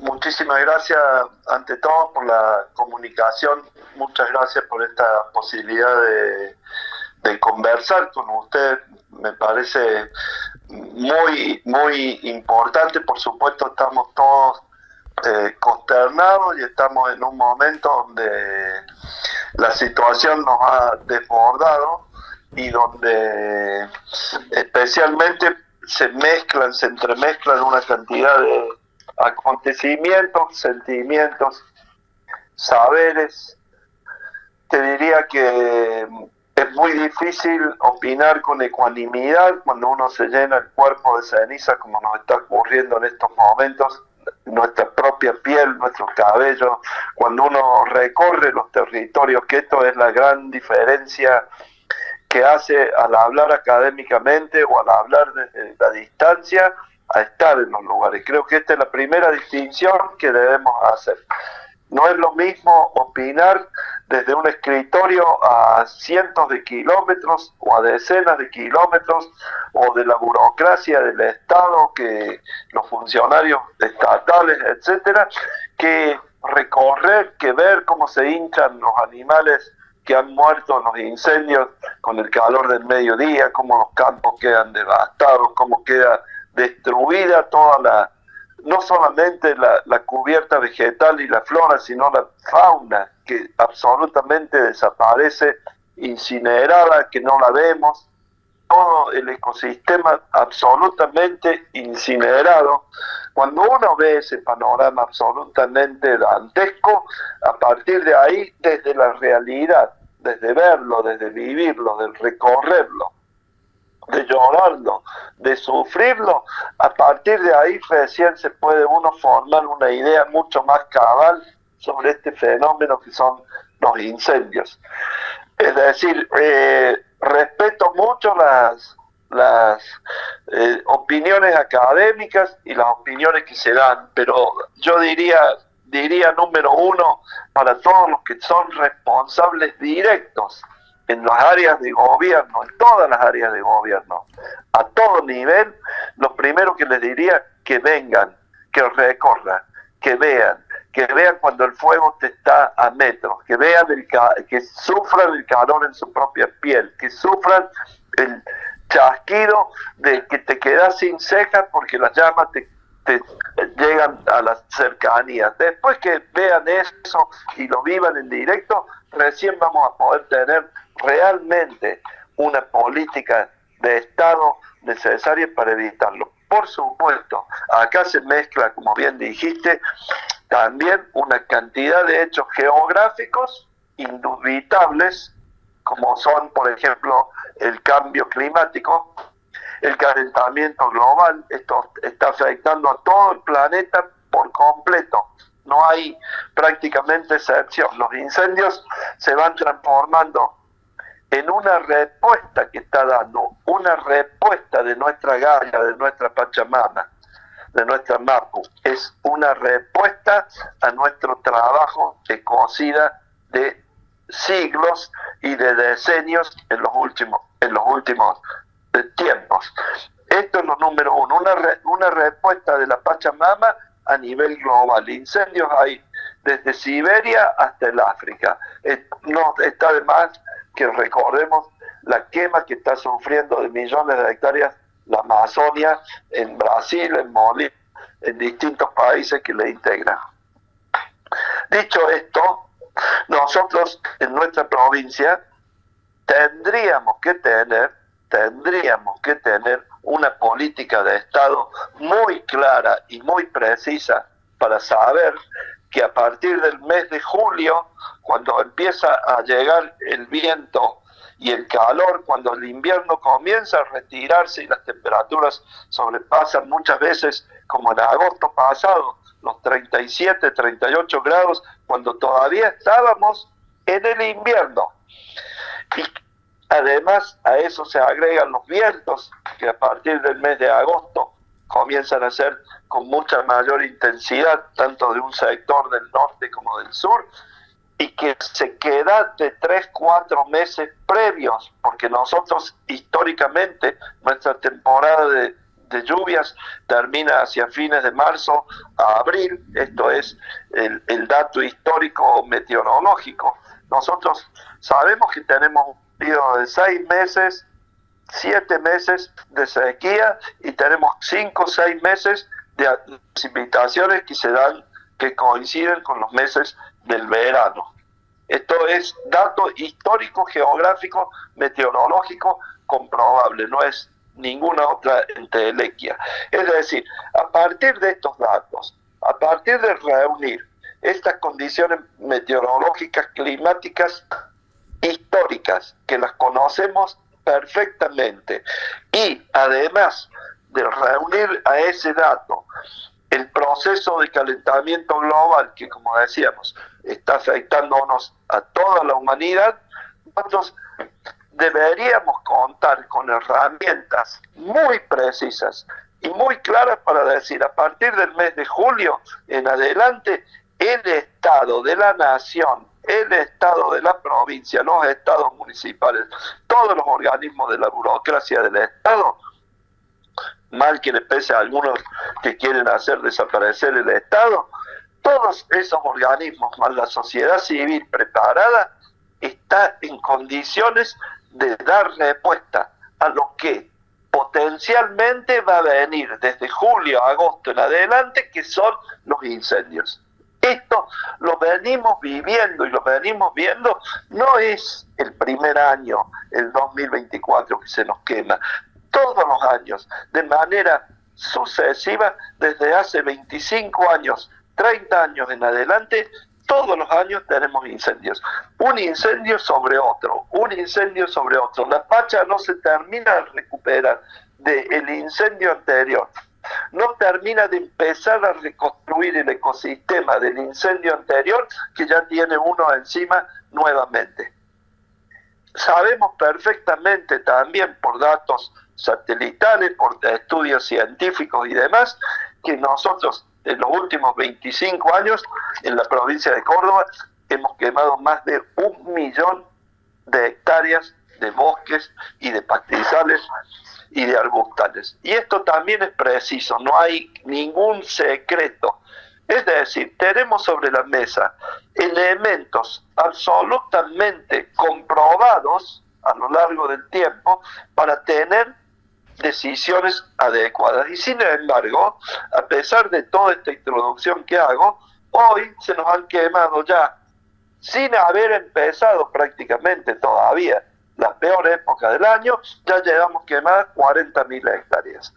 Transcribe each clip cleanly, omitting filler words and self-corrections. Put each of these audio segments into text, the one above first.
Muchísimas gracias ante todo por la comunicación, muchas gracias por esta posibilidad de conversar con usted, me parece muy importante. Por supuesto estamos todos consternados y estamos en un momento donde la situación nos ha desbordado y donde especialmente se entremezclan una cantidad de acontecimientos, sentimientos, saberes. Te diría que es muy difícil opinar con ecuanimidad cuando uno se llena el cuerpo de ceniza, como nos está ocurriendo en estos momentos, nuestra propia piel, nuestros cabellos, cuando uno recorre los territorios, que esto es la gran diferencia que hace al hablar académicamente o al hablar desde la distancia a estar en los lugares. Creo que esta es la primera distinción que debemos hacer. No es lo mismo opinar desde un escritorio a cientos de kilómetros o a decenas de kilómetros, o de la burocracia del Estado, que los funcionarios estatales, etcétera, que recorrer, que ver cómo se hinchan los animales que han muerto en los incendios con el calor del mediodía, cómo los campos quedan devastados, cómo queda destruida toda no solamente la cubierta vegetal y la flora, sino la fauna, que absolutamente desaparece, incinerada, que no la vemos, todo el ecosistema absolutamente incinerado. Cuando uno ve ese panorama absolutamente dantesco, a partir de ahí, desde la realidad, desde verlo, desde vivirlo, de recorrerlo, de llorarlo, de sufrirlo, a partir de ahí recién se puede uno formar una idea mucho más cabal sobre este fenómeno que son los incendios. Es decir, respeto mucho las opiniones académicas y las opiniones que se dan, pero yo diría número uno, para todos los que son responsables directos en las áreas de gobierno, en todas las áreas de gobierno, a todo nivel, lo primero que les diría, que vengan, que recorran, que vean cuando el fuego te está a metros, que vean que sufran el calor en su propia piel, que sufran el chasquido de que te quedas sin cejas porque las llamas te llegan a las cercanías. Después que vean eso y lo vivan en directo, recién vamos a poder tener realmente una política de Estado necesaria para evitarlo. Por supuesto, acá se mezcla, como bien dijiste, también una cantidad de hechos geográficos indubitables, como son, por ejemplo, el cambio climático, el calentamiento global. Esto está afectando a todo el planeta por completo. No hay prácticamente excepción. Los incendios se van transformando en una respuesta que está dando, una respuesta de nuestra Gaia, de nuestra Pachamama, de nuestra Mapu. Es una respuesta a nuestro trabajo ecocida de siglos y de decenios en los últimos tiempos. Esto es lo número uno, una respuesta de la Pachamama a nivel global. Incendios hay desde Siberia hasta el África. No está de más que recordemos la quema que está sufriendo de millones de hectáreas la Amazonia, en Brasil, en Bolivia, en distintos países que le integran. Dicho esto, nosotros en nuestra provincia tendríamos que tener una política de Estado muy clara y muy precisa para saber que a partir del mes de julio, cuando empieza a llegar el viento y el calor, cuando el invierno comienza a retirarse y las temperaturas sobrepasan muchas veces, como en agosto pasado, los 37, 38 grados, cuando todavía estábamos en el invierno. Y además a eso se agregan los vientos, que a partir del mes de agosto comienzan a ser con mucha mayor intensidad, tanto de un sector del norte como del sur, y que se queda de 3-4 meses previos, porque nosotros históricamente nuestra temporada de lluvias termina hacia fines de marzo a abril. Esto es el dato histórico meteorológico. Nosotros sabemos que tenemos un periodo de 6 meses, 7 meses de sequía y tenemos 5 o 6 meses de precipitaciones que coinciden con los meses del verano. Esto es dato histórico, geográfico, meteorológico comprobable, no es ninguna otra entelequia. Es decir, a partir de estos datos, a partir de reunir estas condiciones meteorológicas, climáticas, históricas, que las conocemos perfectamente, y además de reunir a ese dato el proceso de calentamiento global, que como decíamos, está afectándonos a toda la humanidad, nosotros deberíamos contar con herramientas muy precisas y muy claras para decir, a partir del mes de julio en adelante, el Estado de la Nación, el Estado de la provincia, los estados municipales, todos los organismos de la burocracia del Estado, mal que le pese a algunos que quieren hacer desaparecer el Estado, todos esos organismos, más la sociedad civil preparada, está en condiciones de dar respuesta a lo que potencialmente va a venir desde julio a agosto en adelante, que son los incendios. Esto lo venimos viviendo y lo venimos viendo, no es el primer año, el 2024, que se nos quema. Todos los años, de manera sucesiva, desde hace 25 años, 30 años en adelante, todos los años tenemos incendios. Un incendio sobre otro, un incendio sobre otro. La Pacha no se termina de recuperar del incendio anterior. No termina de empezar a reconstruir el ecosistema del incendio anterior, que ya tiene uno encima nuevamente. Sabemos perfectamente también por datos satelitales, por estudios científicos y demás, que nosotros en los últimos 25 años en la provincia de Córdoba hemos quemado más de 1 millón de hectáreas de bosques y de pastizales y de arbustales. Y esto también es preciso, no hay ningún secreto. Es decir, tenemos sobre la mesa elementos absolutamente comprobados a lo largo del tiempo para tener decisiones adecuadas. Y sin embargo, a pesar de toda esta introducción que hago, hoy se nos han quemado ya, sin haber empezado prácticamente todavía la peor época del año, ya llevamos quemadas 40.000 hectáreas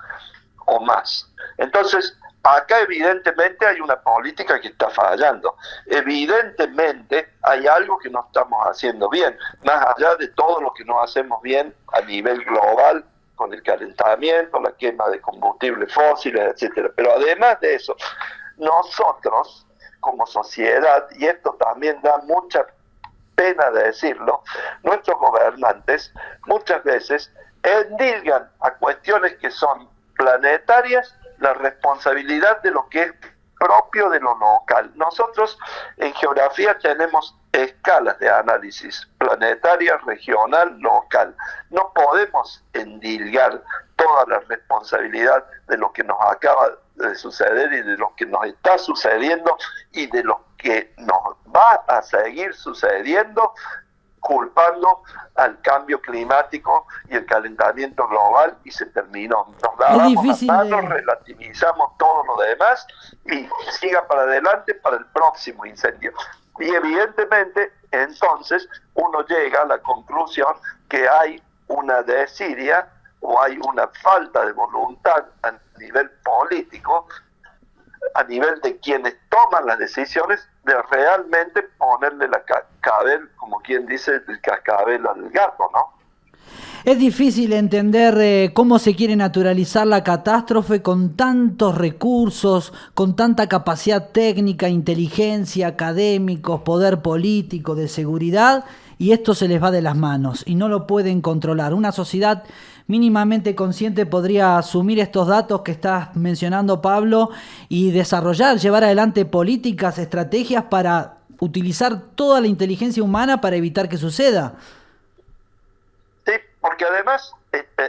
o más. Entonces, acá evidentemente hay una política que está fallando. Evidentemente hay algo que no estamos haciendo bien, más allá de todo lo que no hacemos bien a nivel global, con el calentamiento, la quema de combustibles fósiles, etcétera. Pero además de eso, nosotros como sociedad, y esto también da mucha pena de decirlo, nuestros gobernantes muchas veces endilgan a cuestiones que son planetarias la responsabilidad de lo que es propio de lo local. Nosotros en geografía tenemos escalas de análisis, planetaria, regional, local. No podemos endilgar toda la responsabilidad de lo que nos acaba de suceder y de lo que nos está sucediendo y de lo que nos va a seguir sucediendo, culpando al cambio climático y el calentamiento global, y se terminó. Nos lavamos las manos, relativizamos todo lo demás y siga para adelante para el próximo incendio. Y evidentemente entonces uno llega a la conclusión que hay una desidia o hay una falta de voluntad a nivel político, a nivel de quienes toman las decisiones, de realmente ponerle la cascabel, como quien dice, el cascabel al gato, ¿no? Es difícil entender cómo se quiere naturalizar la catástrofe con tantos recursos, con tanta capacidad técnica, inteligencia, académicos, poder político, de seguridad, y esto se les va de las manos y no lo pueden controlar. Una sociedad mínimamente consciente podría asumir estos datos que estás mencionando, Pablo, y desarrollar, llevar adelante políticas, estrategias para utilizar toda la inteligencia humana para evitar que suceda. Sí, porque además,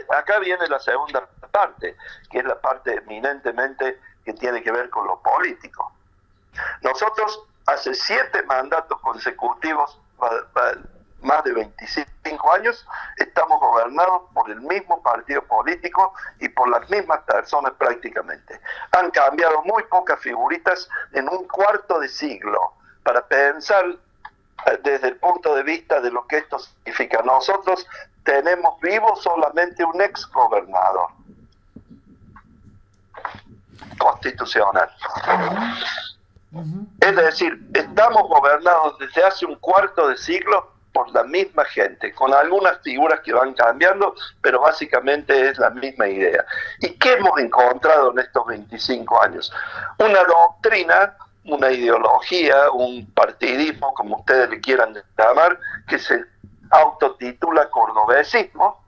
acá viene la segunda parte, que es la parte eminentemente que tiene que ver con lo político. Nosotros hace 7 mandatos consecutivos, más de 25 años, estamos gobernados por el mismo partido político y por las mismas personas prácticamente. Han cambiado muy pocas figuritas en un cuarto de siglo para pensar desde el punto de vista de lo que esto significa. Nosotros tenemos vivo solamente un ex gobernador constitucional. Es decir, estamos gobernados desde hace un cuarto de siglo por la misma gente, con algunas figuras que van cambiando, pero básicamente es la misma idea. ¿Y qué hemos encontrado en estos 25 años? Una doctrina, una ideología, un partidismo, como ustedes le quieran llamar, que se autotitula cordobesismo,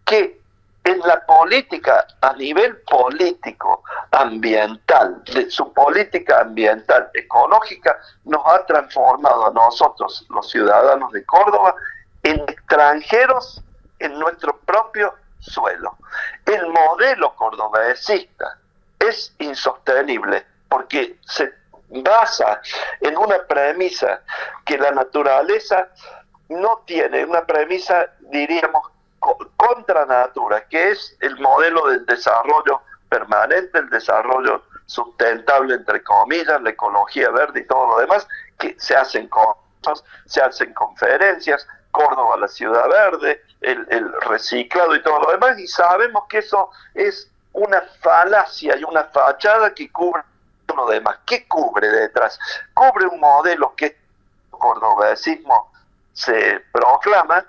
que en la política, a nivel político, ambiental, de su política ambiental, ecológica, nos ha transformado a nosotros, los ciudadanos de Córdoba, en extranjeros en nuestro propio suelo. El modelo cordobesista es insostenible porque se basa en una premisa que la naturaleza no tiene, una premisa, diríamos, contra natura, que es el modelo del desarrollo permanente, el desarrollo sustentable, entre comillas, la ecología verde y todo lo demás, que se hacen cosas, se hacen conferencias, Córdoba, la ciudad verde, el reciclado y todo lo demás, y sabemos que eso es una falacia y una fachada que cubre lo demás. ¿Qué cubre detrás? Cubre un modelo que el cordobesismo se proclama,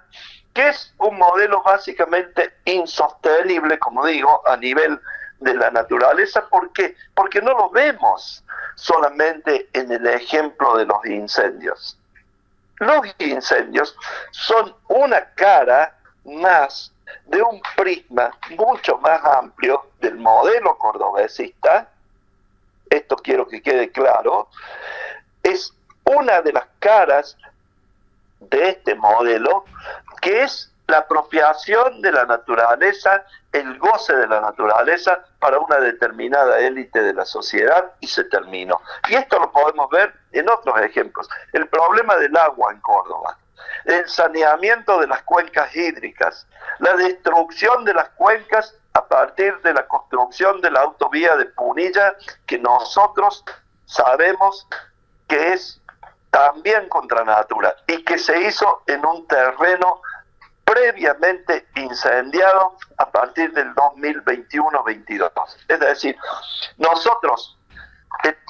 que es un modelo básicamente insostenible, como digo, a nivel de la naturaleza. ¿Por qué? Porque no lo vemos solamente en el ejemplo de los incendios. Los incendios son una cara más de un prisma mucho más amplio del modelo cordobesista. Esto quiero que quede claro. Es una de las caras de este modelo, que es la apropiación de la naturaleza, el goce de la naturaleza para una determinada élite de la sociedad, y se terminó. Y esto lo podemos ver en otros ejemplos. El problema del agua en Córdoba, el saneamiento de las cuencas hídricas, la destrucción de las cuencas a partir de la construcción de la autovía de Punilla, que nosotros sabemos que es también contra natura, y que se hizo en un terreno previamente incendiado a partir del 2021-22. Es decir, nosotros,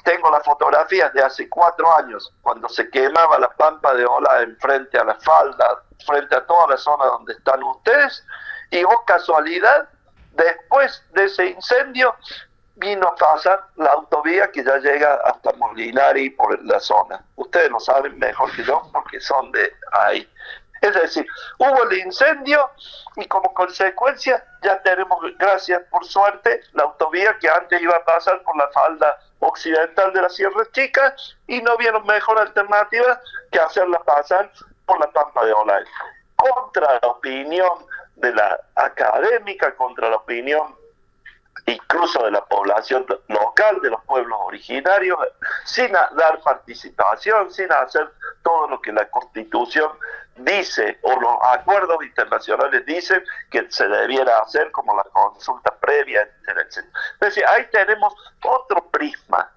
tengo las fotografías de hace 4 años, cuando se quemaba la pampa de Ola enfrente a la falda, frente a toda la zona donde están ustedes, y casualidad, después de ese incendio, vino a pasar la autovía que ya llega hasta Molinari por la zona. Ustedes lo saben mejor que yo porque son de ahí. Es decir, hubo el incendio y como consecuencia ya tenemos, gracias por suerte, la autovía que antes iba a pasar por la falda occidental de la Sierra Chica, y no vieron mejor alternativa que hacerla pasar por la Pampa de Olay. Contra la opinión de la académica, contra la opinión incluso de la población local, de los pueblos originarios, sin dar participación, sin hacer todo lo que la Constitución dice o los acuerdos internacionales dicen que se debiera hacer, como la consulta previa, etcétera, etcétera. Es decir, ahí tenemos otro prisma.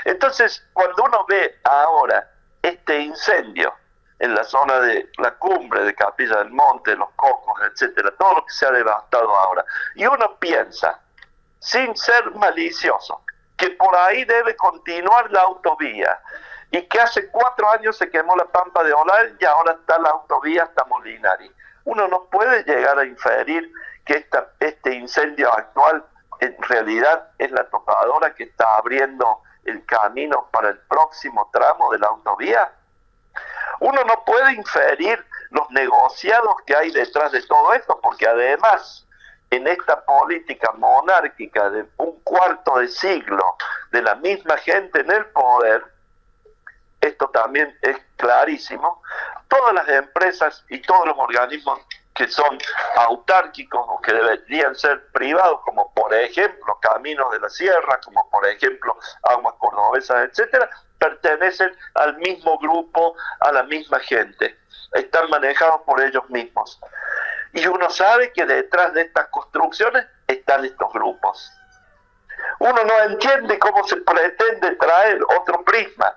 Entonces, cuando uno ve ahora este incendio en la zona de la cumbre de Capilla del Monte, Los Cocos, etcétera, todo lo que se ha devastado ahora, y uno piensa, sin ser malicioso, que por ahí debe continuar la autovía, y que hace 4 años se quemó la Pampa de Olay y ahora está la autovía hasta Molinari. Uno no puede llegar a inferir que este incendio actual en realidad es la topadora que está abriendo el camino para el próximo tramo de la autovía. Uno no puede inferir los negociados que hay detrás de todo esto, porque además, en esta política monárquica de un cuarto de siglo de la misma gente en el poder, esto también es clarísimo, todas las empresas y todos los organismos que son autárquicos o que deberían ser privados, como por ejemplo Caminos de la Sierra, como por ejemplo Aguas Cordobesas, etcétera, pertenecen al mismo grupo, a la misma gente, están manejados por ellos mismos. Y uno sabe que detrás de estas construcciones están estos grupos. Uno no entiende cómo se pretende traer otro prisma,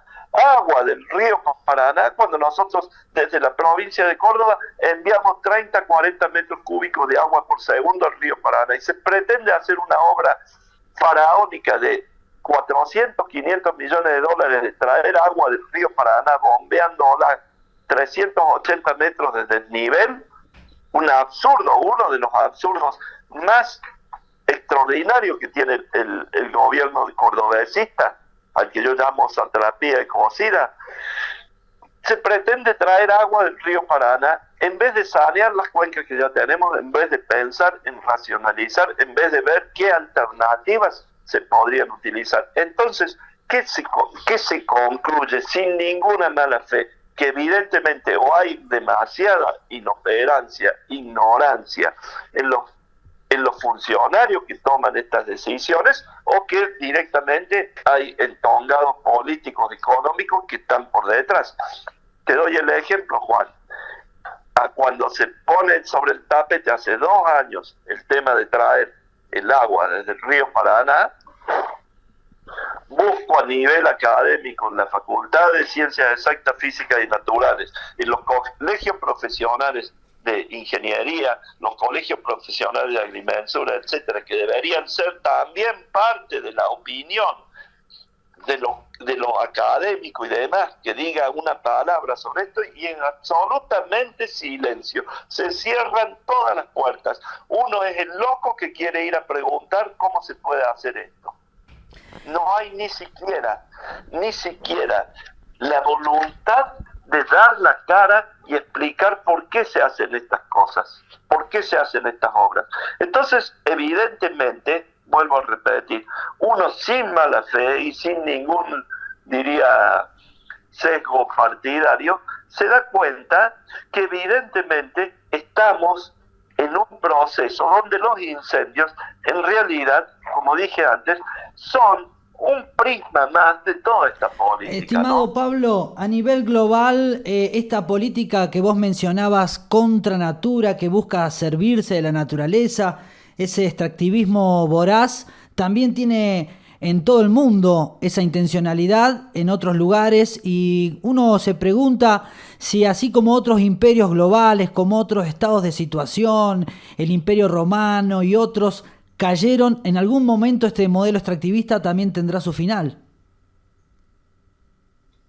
agua del río Paraná, cuando nosotros desde la provincia de Córdoba enviamos 30, 40 metros cúbicos de agua por segundo al río Paraná, y se pretende hacer una obra faraónica de 400, 500 millones de dólares de traer agua del río Paraná bombeándola 380 metros desde el nivel. Un absurdo, uno de los absurdos más extraordinarios que tiene el gobierno cordobesista, al que yo llamo satrapía ecocida. Se pretende traer agua del río Paraná en vez de sanear las cuencas que ya tenemos, en vez de pensar en racionalizar, en vez de ver qué alternativas se podrían utilizar. Entonces, ¿qué se concluye sin ninguna mala fe? Que evidentemente o hay demasiada inoperancia, ignorancia en los funcionarios que toman estas decisiones, o que directamente hay entongados políticos económicos que están por detrás. Te doy el ejemplo, Juan. Cuando se pone sobre el tapete hace 2 años el tema de traer el agua desde el río Paraná, busco a nivel académico en la Facultad de Ciencias Exactas, Físicas y Naturales, en los colegios profesionales de ingeniería, los colegios profesionales de agrimensura, etcétera, que deberían ser también parte de la opinión de lo académico y demás, que diga una palabra sobre esto, y en absolutamente silencio. Se cierran todas las puertas. Uno es el loco que quiere ir a preguntar cómo se puede hacer esto. No hay ni siquiera la voluntad de dar la cara y explicar por qué se hacen estas cosas, por qué se hacen estas obras. Entonces, evidentemente, vuelvo a repetir, uno sin mala fe y sin ningún, diría, sesgo partidario, se da cuenta que evidentemente estamos en un proceso donde los incendios, en realidad, como dije antes, son un prisma más de toda esta política. Estimado, ¿no? Pablo, a nivel global, esta política que vos mencionabas contra natura, que busca servirse de la naturaleza, ese extractivismo voraz, también tiene en todo el mundo esa intencionalidad en otros lugares, y uno se pregunta si así como otros imperios globales, como otros estados de situación, el Imperio Romano y otros cayeron, en algún momento este modelo extractivista también tendrá su final.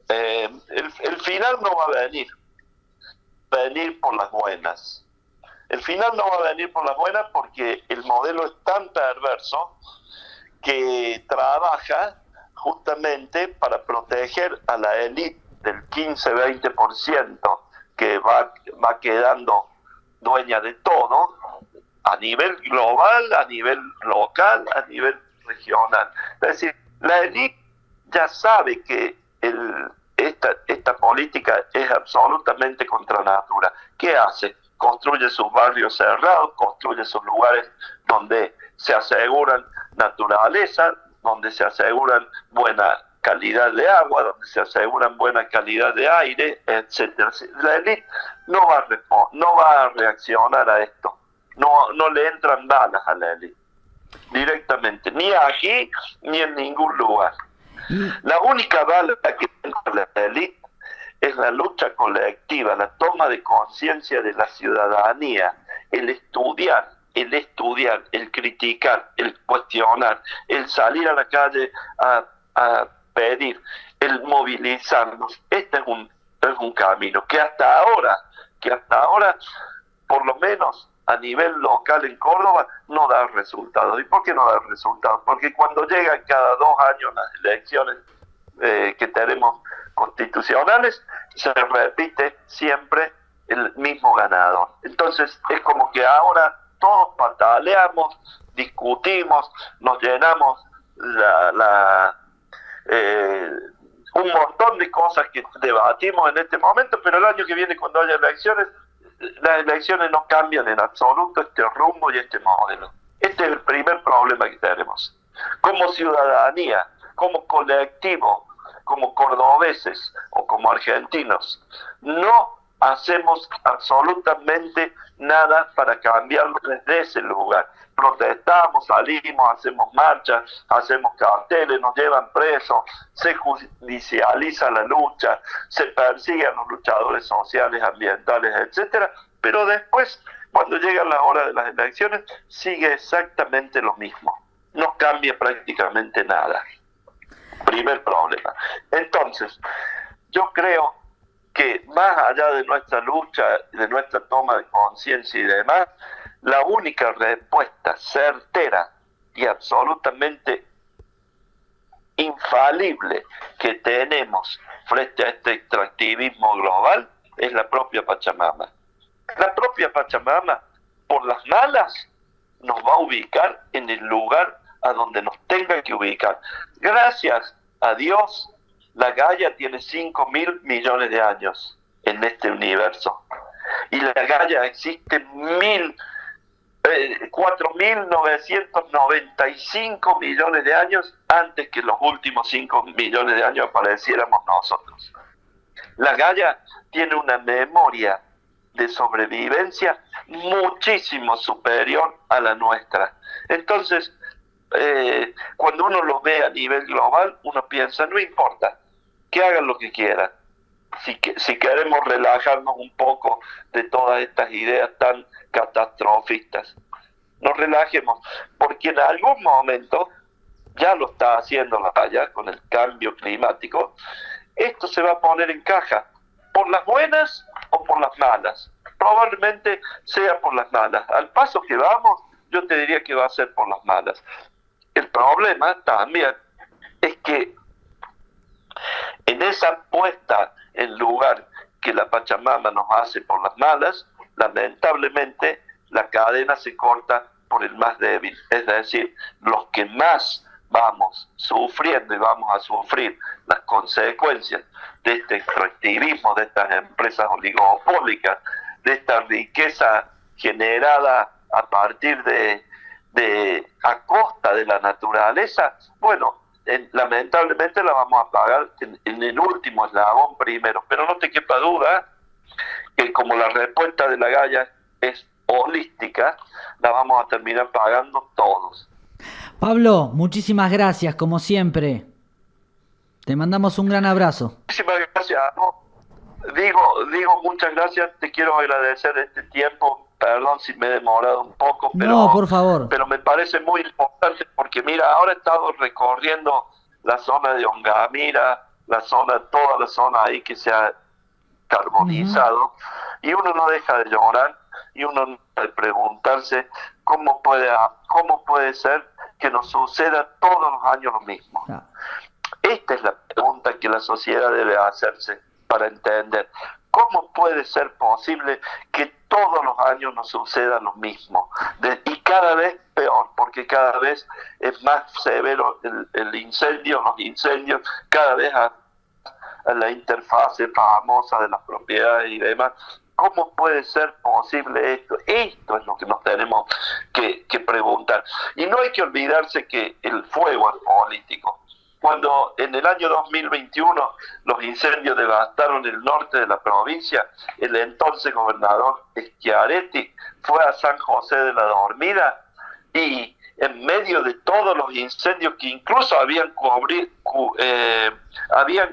El final no va a venir por las buenas. El final no va a venir por las buenas porque el modelo es tan perverso que trabaja justamente para proteger a la élite del 15-20% que va quedando dueña de todo, a nivel global, a nivel local, a nivel regional. Es decir, la élite ya sabe que esta política es absolutamente contra natura. ¿Qué hace? Construye sus barrios cerrados, construye sus lugares donde se aseguran naturaleza, donde se aseguran buena calidad de agua, donde se aseguran buena calidad de aire, etcétera. La élite no va a reaccionar a esto. No le entran balas a la élite directamente, ni aquí ni en ningún lugar. La única bala que entra la élite es la lucha colectiva, la toma de conciencia de la ciudadanía, el estudiar, el criticar, el cuestionar, el salir a la calle a pedir, el movilizarnos. Este es un camino que hasta ahora, por lo menos a nivel local en Córdoba, no da resultados. ¿Y por qué no da resultados? Porque cuando llegan cada 2 años las elecciones que tenemos constitucionales, se repite siempre el mismo ganador. Entonces es como que ahora todos pataleamos, discutimos, nos llenamos un montón de cosas que debatimos en este momento, pero el año que viene, cuando haya elecciones, las elecciones no cambian en absoluto este rumbo y este modelo. Este es el primer problema que tenemos. Como ciudadanía, como colectivo, como cordobeses o como argentinos, no hacemos absolutamente nada para cambiarlo desde ese lugar. Protestamos, salimos, hacemos marchas, hacemos carteles, nos llevan presos, se judicializa la lucha, se persigue a los luchadores sociales, ambientales, etcétera, pero después, cuando llega la hora de las elecciones, sigue exactamente lo mismo. No cambia prácticamente nada. Primer problema. Entonces, yo creo que más allá de nuestra lucha, de nuestra toma de conciencia y demás, la única respuesta certera y absolutamente infalible que tenemos frente a este extractivismo global es la propia Pachamama. La propia Pachamama, por las malas, nos va a ubicar en el lugar a donde nos tenga que ubicar. Gracias a Dios, la Gaia tiene 5.000 millones de años en este universo. Y la Gaia existe 4.995 millones de años antes que los últimos 5 millones de años apareciéramos nosotros. La Gaia tiene una memoria de sobrevivencia muchísimo superior a la nuestra. Entonces, cuando uno lo ve a nivel global, uno piensa, no importa, que hagan lo que quieran. Si queremos relajarnos un poco de todas estas ideas tan catastrofistas, nos relajemos, porque en algún momento, ya lo está haciendo la Gaia con el cambio climático, esto se va a poner en caja, por las buenas o por las malas. Probablemente sea por las malas. Al paso que vamos, yo te diría que va a ser por las malas. El problema también es que en esa puesta en lugar que la Pachamama nos hace por las malas, lamentablemente la cadena se corta por el más débil. Es decir, los que más vamos sufriendo y vamos a sufrir las consecuencias de este extractivismo, de estas empresas oligopólicas, de esta riqueza generada a partir a costa de la naturaleza, bueno, lamentablemente la vamos a pagar en el último eslabón primero, pero no te quepa duda que como la respuesta de la Gaia es holística, la vamos a terminar pagando todos. Pablo, muchísimas gracias, como siempre. Te mandamos un gran abrazo. Muchísimas gracias. Digo muchas gracias, te quiero agradecer este tiempo. Perdón si me he demorado un poco, pero, no, por favor. Pero me parece muy importante porque mira, ahora he estado recorriendo la zona de Ongamira, toda la zona ahí que se ha carbonizado, y uno no deja de llorar y uno no deja de preguntarse cómo puede ser que nos suceda todos los años lo mismo. Esta es la pregunta que la sociedad debe hacerse para entender. ¿Cómo puede ser posible que todos los años nos suceda lo mismo? Y cada vez peor, porque cada vez es más severo los incendios, cada vez a la interfase famosa de las propiedades y demás. ¿Cómo puede ser posible esto? Esto es lo que nos tenemos que preguntar. Y no hay que olvidarse que el fuego es político. Cuando en el año 2021 los incendios devastaron el norte de la provincia, el entonces gobernador Schiaretti fue a San José de la Dormida y en medio de todos los incendios que incluso habían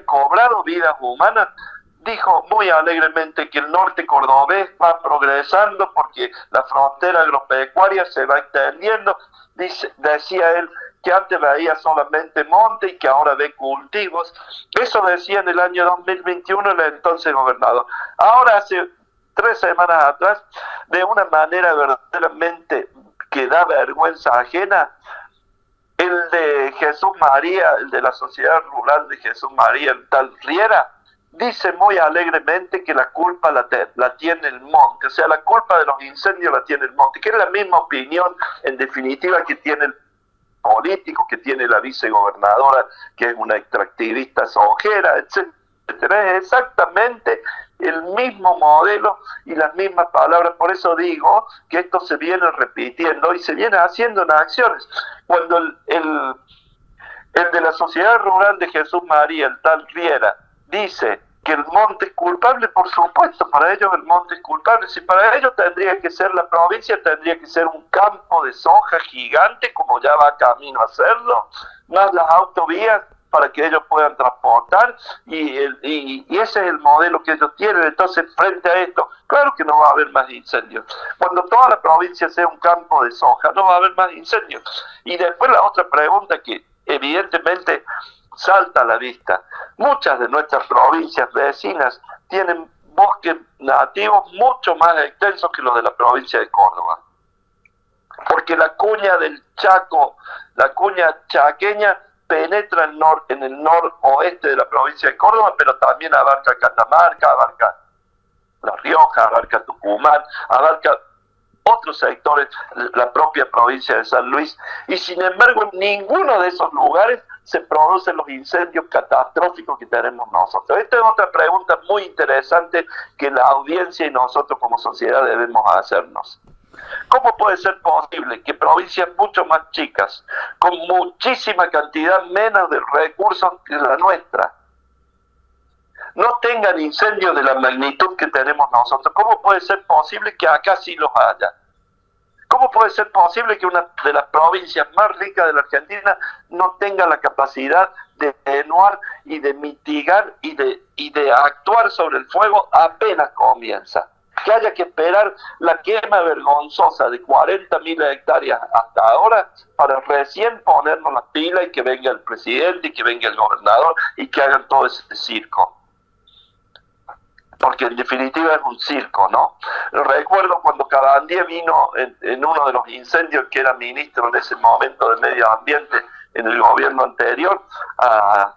cobrado vidas humanas, dijo muy alegremente que el norte cordobés va progresando porque la frontera agropecuaria se va extendiendo. Decía él que antes veía solamente monte y que ahora ve cultivos. Eso decía en el año 2021 el entonces gobernador. Ahora, hace 3 semanas atrás, de una manera verdaderamente que da vergüenza ajena, el de Jesús María, el de la Sociedad Rural de Jesús María, el tal Riera, dice muy alegremente que la culpa la tiene el monte, o sea, la culpa de los incendios la tiene el monte, que es la misma opinión, en definitiva, que tiene el político, que tiene la vicegobernadora, que es una extractivista sojera, etc. etcétera. Es exactamente el mismo modelo y las mismas palabras. Por eso digo que esto se viene repitiendo y se viene haciendo en acciones. Cuando el de la Sociedad Rural de Jesús María, el tal Riera, dice que el monte es culpable, por supuesto, para ellos el monte es culpable. Si para ellos tendría que ser la provincia, tendría que ser un campo de soja gigante, como ya va camino a hacerlo, más las autovías para que ellos puedan transportar, y ese es el modelo que ellos tienen. Entonces, frente a esto, claro que no va a haber más incendios. Cuando toda la provincia sea un campo de soja, no va a haber más incendios. Y después la otra pregunta que evidentemente salta a la vista. Muchas de nuestras provincias vecinas tienen bosques nativos mucho más extensos que los de la provincia de Córdoba. Porque la cuña del Chaco, la cuña chaqueña, penetra en el noroeste de la provincia de Córdoba, pero también abarca Catamarca, abarca La Rioja, abarca Tucumán, abarca otros sectores, la propia provincia de San Luis, y sin embargo en ninguno de esos lugares se producen los incendios catastróficos que tenemos nosotros. Esta es otra pregunta muy interesante que la audiencia y nosotros como sociedad debemos hacernos. ¿Cómo puede ser posible que provincias mucho más chicas, con muchísima cantidad menos de recursos que la nuestra, no tengan incendios de la magnitud que tenemos nosotros? ¿Cómo puede ser posible que acá sí los haya? ¿Cómo puede ser posible que una de las provincias más ricas de la Argentina no tenga la capacidad de atenuar y de mitigar y de actuar sobre el fuego apenas comienza? Que haya que esperar la quema vergonzosa de 40.000 hectáreas hasta ahora para recién ponernos las pilas y que venga el presidente y que venga el gobernador y que hagan todo ese circo. Porque en definitiva es un circo, ¿no? Recuerdo cuando Cabandier vino en uno de los incendios, que era ministro en ese momento de Medio Ambiente en el gobierno anterior, a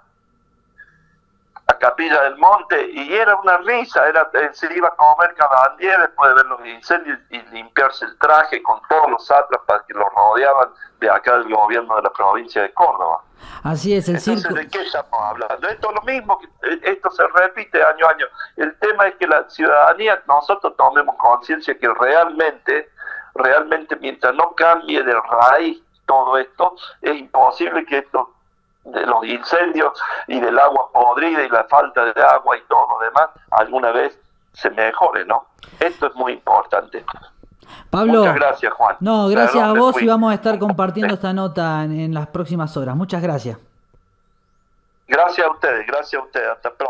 Capilla del Monte, y era una risa, se iba a comer Cabandier después de ver los incendios y limpiarse el traje con todos los sátrapas que lo rodeaban de acá del gobierno de la provincia de Córdoba. Así es, el Entonces, circo. ¿de qué estamos hablando? Esto es lo mismo, esto se repite año a año. El tema es que la ciudadanía, nosotros tomemos conciencia que realmente mientras no cambie de raíz todo esto, es imposible que esto de los incendios y del agua podrida y la falta de agua y todo lo demás alguna vez se mejore, ¿no? Esto es muy importante. Pablo, muchas gracias, Juan. No, gracias a vos, y vamos a estar Sí. compartiendo esta nota en las próximas horas. Muchas gracias. Gracias a ustedes, hasta pronto.